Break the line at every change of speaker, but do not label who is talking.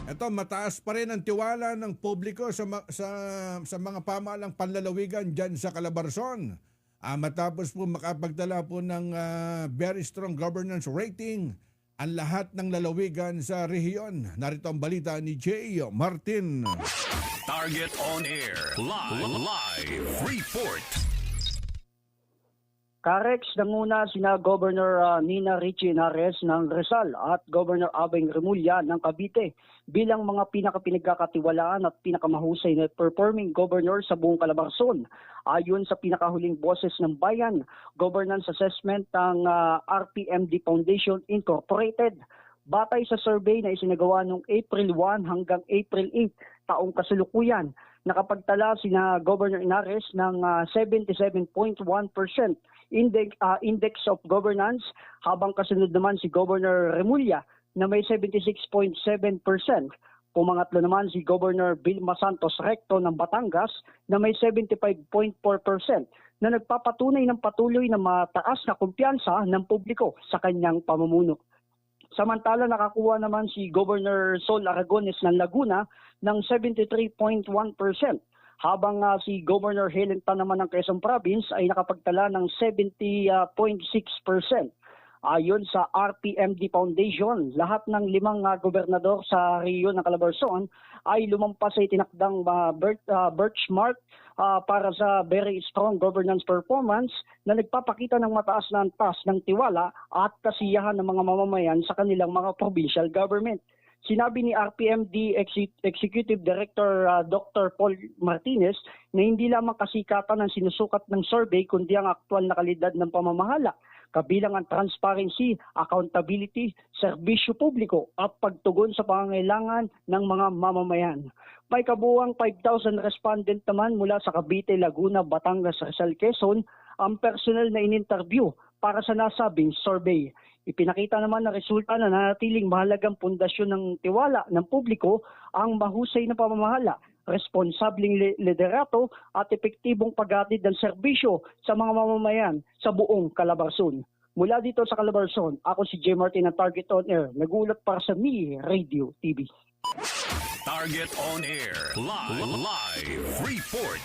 Ito, mataas pa rin ang tiwala ng publiko sa mga pamahalang panlalawigan dyan sa Calabarzon. Matapos po makapagtala po ng very strong governance rating ang lahat ng lalawigan sa rehiyon. Narito ang balita ni Jay Martin.
Target on air. Live report.
Karex, nanguna sina Governor Nina Richie Henares ng Rizal at Governor Abeng Remulla ng Cavite bilang mga pinakapinagkakatiwalaan at pinakamahusay na performing governor sa buong Calabarzon. Ayon sa pinakahuling boses ng bayan, governance assessment ng RPMD Foundation Incorporated. Batay sa survey na isinagawa noong April 1 hanggang April 8 taong kasalukuyan, nakapagtala sina Governor Henares ng 77.1% index of governance, habang kasunod naman si Governor Remulla na may 76.7%. Pumangatlo naman si Governor Vilma Santos Recto ng Batangas na may 75.4% na nagpapatunay ng patuloy na mataas na kumpiyansa ng publiko sa kanyang pamumuno. Samantala, nakakuha naman si Governor Sol Aragones ng Laguna ng 73.1%, habang si Governor Helen Tan naman ng Quezon Province ay nakapagtala ng 70.6%. Ayon sa RPMD Foundation, lahat ng 5 gobernador sa rehiyon ng Calabarzon ay lumampas sa itinakdang benchmark para sa very strong governance performance na nagpapakita ng mataas na antas ng tiwala at kasiyahan ng mga mamamayan sa kanilang mga provincial government. Sinabi ni RPMD Executive Director Dr. Paul Martinez na hindi lamang kasikatan ang sinusukat ng survey kundi ang aktual na kalidad ng pamamahala, kabilang ang transparency, accountability, serbisyo publiko at pagtugon sa pangangailangan ng mga mamamayan. May kabuuang 5,000 respondent naman mula sa Cavite, Laguna, Batangas, Rizal, Quezon ang personal na in-interview para sa nasabing survey. Ipinakita naman na resulta na nanatiling mahalagang pundasyon ng tiwala ng publiko ang mahusay na pamamahala, responsableng liderato at epektibong paghatid ng serbisyo sa mga mamamayan sa buong Calabarzon. Mula dito sa Calabarzon, ako si Jay Martin ng Target on Air, nagulat para sa Mi Radio TV.
Target on air. Live report.